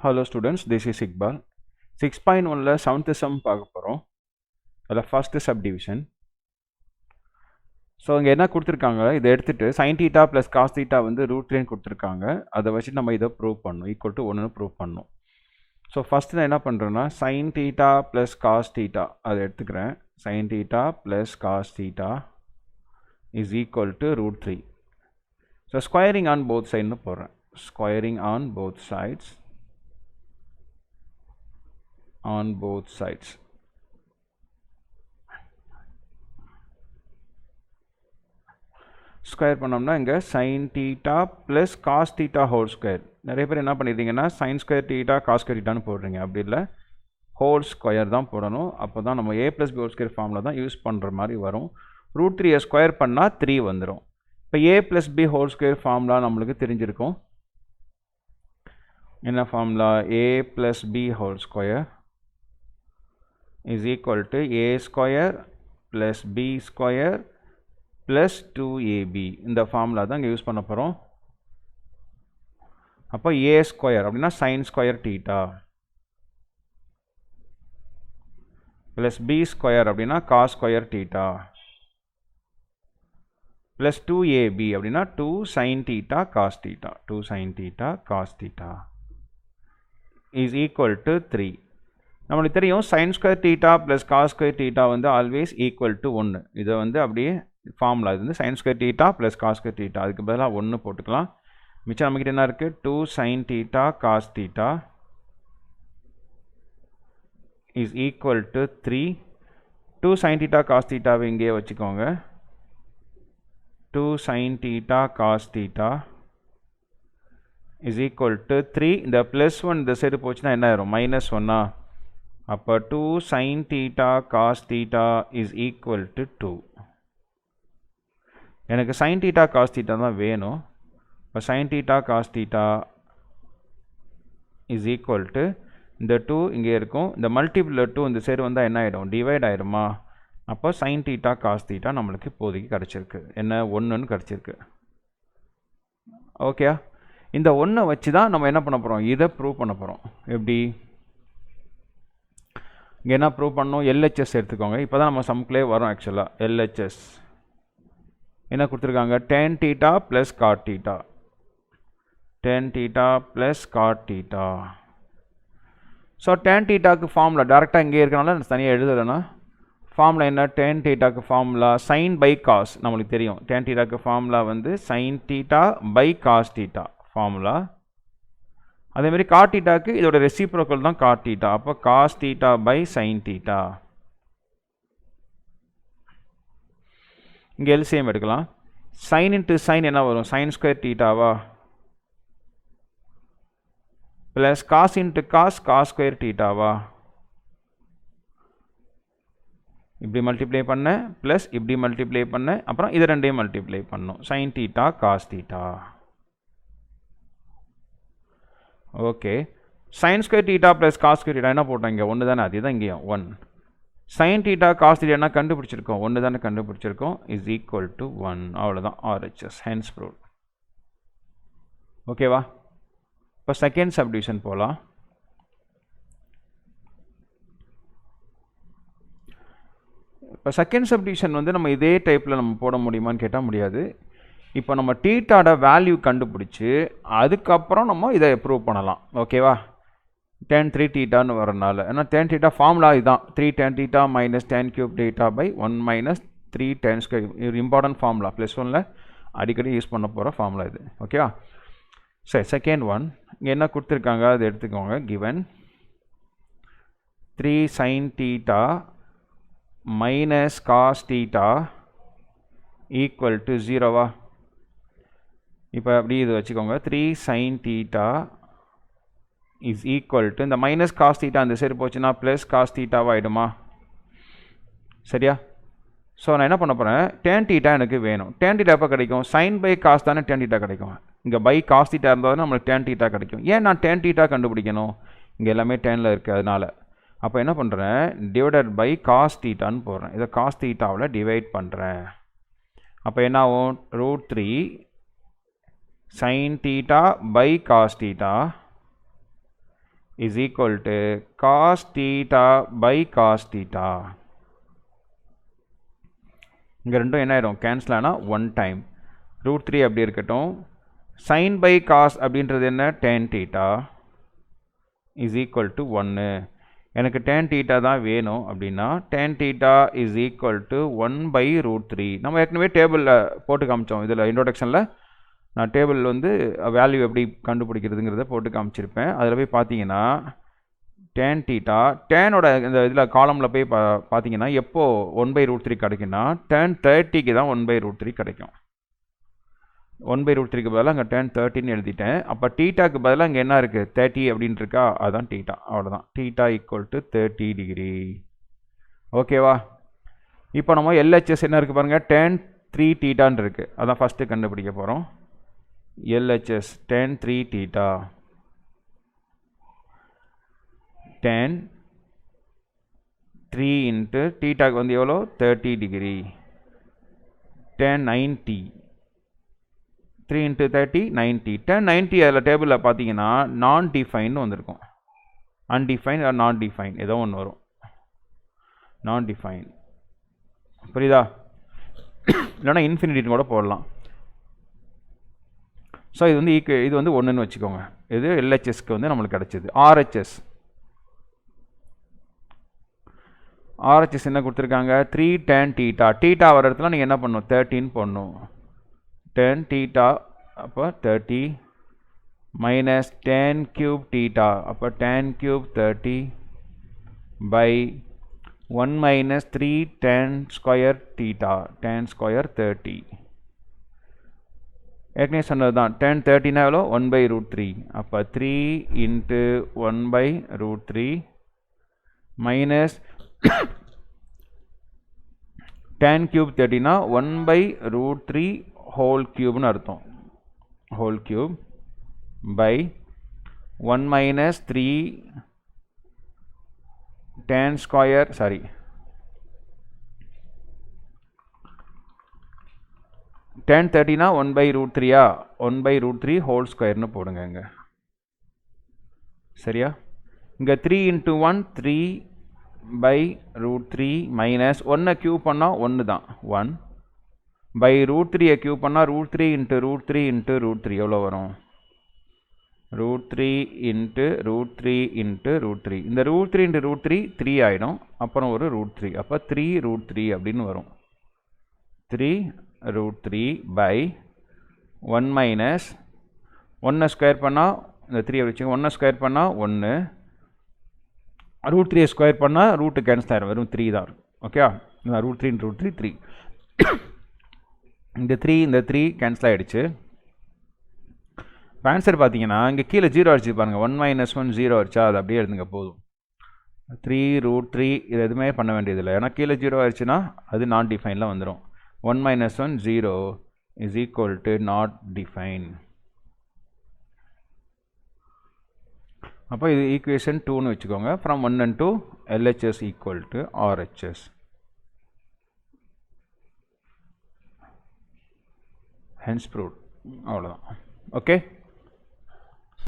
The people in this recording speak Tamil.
Hello students, this is Iqbal. 6.1 ல 7th sum பார்க்க போறோம். அதுல first subdivision. ஸோ இங்கே என்ன கொடுத்துருக்காங்க, இதை எடுத்துட்டு sin theta plus cos theta வந்து √3 கொடுத்துருக்காங்க. அதை வச்சு நம்ம இதை ப்ரூவ் பண்ணணும், ஈக்குவல் டு 1 ப்ரூவ் பண்ணணும். ஸோ ஃபஸ்ட்டு நான் என்ன பண்ணுறேன்னா sin theta plus cos theta அதை எடுத்துக்கிறேன். sin theta plus cos theta is equal to √3. So squaring on both சைட்னு போடுறேன். Squaring on both sides. On both sides. Square பண்ணோம்னா இங்கே sin theta plus cos theta whole square. நிறைய பேர் என்ன பண்ணிடுறீங்கன்னா sin square theta cos square theta னு போடுறீங்க. அப்படி இல்லை, ஹோல் ஸ்கொயர் தான் போடணும். அப்போ தான் நம்ம a plus b whole square formula தான் யூஸ் பண்ணுற மாதிரி வரும். √3 ஸ்கொயர் பண்ணால் 3 வந்துடும். இப்போ a plus b whole square formula நம்மளுக்கு தெரிஞ்சிருக்கும். என்ன formula? a plus b whole square is equal to a square plus b square plus 2ab. இந்த ஃபார்முலா தான் இங்கே யூஸ் பண்ண போகிறோம். அப்போ a ஸ்கொயர் அப்படின்னா sin square theta plus b square அப்படின்னா cos square theta plus 2ab அப்படின்னா 2 sin theta cos theta, 2 sin theta cos theta is equal to 3. நம்மளுக்கு தெரியும் sin square theta plus cos square theta வந்து always equal to 1. இதை வந்து அப்படியே ஃபார்முலா இது வந்து sin square theta plus cos square theta, அதுக்கு பதிலாக 1 போட்டுக்கலாம். மிச்சம் நம்மக்கிட்ட என்ன இருக்குது? 2 sin theta cos theta is equal to 3. 2 sin theta cos theta இங்கே வச்சுக்கோங்க. 2 sin theta cos theta is equal to 3. இந்த ப்ளஸ் 1 இந்த சைடு போச்சுன்னா என்ன ஆயிரும்? -1. அப்போ 2 sin theta cos theta is equal to 2. எனக்கு sin theta cos theta தான் வேணும். இப்போ sin theta cos theta is equal to இந்த 2 இங்கே இருக்கும். இந்த மல்டிபிள் 2 இந்த சைடு வந்தால் என்ன ஆகிடும்? டிவைட் ஆகிடுமா? அப்போ sin theta cos theta நம்மளுக்கு இப்போதைக்கு கிடச்சிருக்கு. என்ன? 1ன்னு கிடச்சிருக்கு. ஓகே, இந்த 1 வச்சு தான் நம்ம என்ன பண்ண போகிறோம்? இதை ப்ரூவ் பண்ண போகிறோம். எப்படி? இங்கே என்ன ப்ரூவ் பண்ணணும்? LHS எடுத்துக்கோங்க. இப்போ தான் நம்ம சம்க்குள்ளே வரோம். ஆக்சுவலாக LHS என்ன கொடுத்துருக்காங்க? tan theta plus cot theta, tan theta plus cot theta. So tan thetaக்கு ஃபார்முலா டேரெக்டாக இங்கே இருக்கனால தனியாக எழுதலைன்னா ஃபார்முலா என்ன? tan thetaக்கு ஃபார்முலா sin by cos நம்மளுக்கு தெரியும். tan thetaக்கு ஃபார்முலா வந்து sin theta by cos theta formula. அதேமாதிரி cot thetaக்கு இதோட ரெசிப்ரோக்கல் தான் cot theta. அப்போ cos theta by sin theta. இங்கே எல்சிஎம் எடுக்கலாம். sin into sin என்ன வரும்? sin square thetaவா plus cos into cos cos square thetaவா? இப்படி மல்டிப்ளை பண்ண ப்ளஸ் இப்படி மல்டிப்ளை பண்ண அப்புறம் இது ரெண்டையும் மல்டிப்ளை பண்ணணும். sin theta cos theta. Okay, sin square theta plus cos square theta என்ன போட்டோம்? இங்கே 1 தானே, அதுதான் இங்கேயும் 1. sin theta cos theta என்ன கண்டுபிடிச்சிருக்கோம்? 1 தானே கண்டுபிடிச்சிருக்கோம். Is equal to 1. அவ்வளோதான், RHS ஹென்ஸ் ப்ரூவ்ட். ஓகேவா? இப்போ செகண்ட் சப்டிவிஷன் போகலாம். இப்போ செகண்ட் சப்டிவிஷன் வந்து நம்ம இதே டைப்பில் நம்ம போட முடியுமான்னு கேட்டால் முடியாது. இப்போ நம்ம டீட்டாட வேல்யூ கண்டுபிடிச்சி அதுக்கப்புறம் நம்ம இதை ப்ரூவ் பண்ணலாம். ஓகேவா? tan 3 thetaன்னு வரனால, ஏன்னா tan theta ஃபார்முலா இதுதான் 3 tan theta minus tan cube theta by 1 minus 3 tan square. இது இம்பார்ட்டன்ட் ஃபார்முலா, +1ல் அடிக்கடி யூஸ் பண்ண போகிற ஃபார்முலா இது. ஓகேவா? சரி, செகண்ட் ஒன் இங்கே என்ன கொடுத்துருக்காங்க அது எடுத்துக்கோங்க. given 3 sin theta minus cos theta equal to 0வா? இப்போ அப்படி இது வச்சுக்கோங்க. 3 sin theta is equal to இந்த மைனஸ் காஸ் தீட்டா அந்த சைடு போச்சுன்னா ப்ளஸ் காஸ் தீட்டாவாக ஆகிடுமா? சரியா? ஸோ நான் என்ன பண்ண போகிறேன்? tan theta எனக்கு வேணும். tan theta எப்போ கிடைக்கும்? sin by cos தானே tan theta கிடைக்கும். இங்கே by cos theta இருந்தால் நம்மளுக்கு tan theta கிடைக்கும். ஏன் நான் tan theta கண்டுபிடிக்கணும்? இங்கே எல்லாமே டேனில் இருக்குது, அதனால். அப்போ என்ன பண்ணுறேன்? டிவைடட் பை cos thetaன்னு போடுறேன். இதை cos thetaவில் டிவைட் பண்ணுறேன். அப்போ என்ன ஆகும்? √3 sin theta by cos theta is equal to cos theta by cos theta. இங்கே ரெண்டும் என்ன ஆயிடும் கேன்சல் ஆனால் 1 டைம் √3 அப்படி இருக்கட்டும். sin by cos அப்படின்றது என்ன tan theta is equal to 1. எனக்கு tan theta தான் வேணும் அப்படின்னா tan theta is equal to 1 by √3. நம்ம ஏற்கனவே டேபிளில் போட்டு காமிச்சோம். இதில் இன்ட்ரோடக்ஷனில் நான் டேபிள் வந்து வேல்யூ எப்படி கண்டுபிடிக்கிறதுங்கிறத போட்டு காமிச்சிருப்பேன். அதில் போய் பார்த்தீங்கன்னா tan theta டேனோட இந்த இதில் காலமில் போய் பார்த்தீங்கன்னா எப்போ 1 by √3 கிடைக்குன்னா tan 30க்கு தான் 1 by √3 கிடைக்கும். 1 by √3க்கு பதிலாக அங்கே tan 30ன்னு எழுதிட்டேன். அப்போ டீட்டாக்கு பதிலாக அங்கே என்ன இருக்குது 30 அப்படின்னு இருக்கா, அதுதான் டீட்டா. அவ்வளோதான், டீட்டா ஈக்குவல் டு 30 டிகிரி. ஓகேவா? இப்போ நம்ம எல்ஹெச்எஸ் என்ன இருக்குது பாருங்கள், tan 3 தீட்டான்னு இருக்குது. அதான் ஃபஸ்ட்டு கண்டுபிடிக்க போகிறோம். LHS tan 3 theta tan 3 into டீட்டாக்கு வந்து எவ்வளோ 30 டிகிரி tan 90 3 into 30 90 tan 90 அதில் டேபிளில் பார்த்தீங்கன்னா நான் டிஃபைன் வந்திருக்கும். அன்டிஃபைன் ஆர் நான் டிஃபைன் ஏதோ ஒன்று வரும். நான் டிஃபைன் புரியுதா? இல்லைனா இன்ஃபினிட்டின்னு கூட போடலாம். ஸோ இது வந்து இது வந்து ஒன்றுன்னு வச்சுக்கோங்க. இது எல்ஹெச்எஸ்க்கு வந்து நம்மளுக்கு கிடச்சிது. ஆர்ஹெச்எஸ் என்ன கொடுத்துருக்காங்க 3 tan theta. டீட்டா வர இடத்துல நீங்கள் என்ன பண்ணணும் 13 போடணும். tan theta அப்போ 30 minus tan cube theta அப்போ tan cube 30 by 1 minus 3 tan square theta tan square 30. ஏற்கனவே சொன்னது தான் tan 30னா எவ்வளோ 1 by √3. அப்போ 3 into 1 by √3 minus tan cube 30னா 1 by √3 whole cube னு அர்த்தம். whole cube by 1 minus 3 tan square tan 30னா 1 by √3 1 by √3 whole square னு போடுங்க இங்க. சரியா? இங்க 3 into 1 3 by √3 minus 1 கியூப் பண்ணா 1 தான் 1 by √3 கியூப் பண்ணா √3 into √3 into √3 எவ்வளோ வரும் √3 into √3 into √3. இந்த √3 into √3 3 ஆயிடும். அப்புறம் ஒரு √3 அப்போ 3 √3 அப்படின்னு வரும். 3 √3 by 1 minus 1 ஸ்கொயர் பண்ணால் இந்த 3 வச்சுங்க 1 ஸ்கொயர் பண்ணால் 1 √3 ஸ்கொயர் பண்ணால் ரூட்டு கேன்சல் ஆயிரும், வெறும் 3 தான் இருக்கும். ஓகே, √3 into √3 3 இந்த 3 கேன்சல் ஆகிடுச்சு. இப்போ ஆன்சர் பார்த்தீங்கன்னா இங்கே கீழே 0 அடிச்சு பாருங்கள் 1 minus 1 0 அடிச்சா அது அப்படியே எழுதுங்க போதும். 3 √3 இது எதுவுமே பண்ண வேண்டியதில்லை. ஏன்னா கீழே 0 ஆயிடுச்சுன்னா அது நான் டிஃபைனில் வந்துடும். 1 minus 1 0 is equal to not define. அப்போ இது ஈக்குவேஷன் 2ன்னு வச்சுக்கோங்க. From 1 and 2 LHS equal to RHS. hence proved. அவ்வளோதான். ஓகே.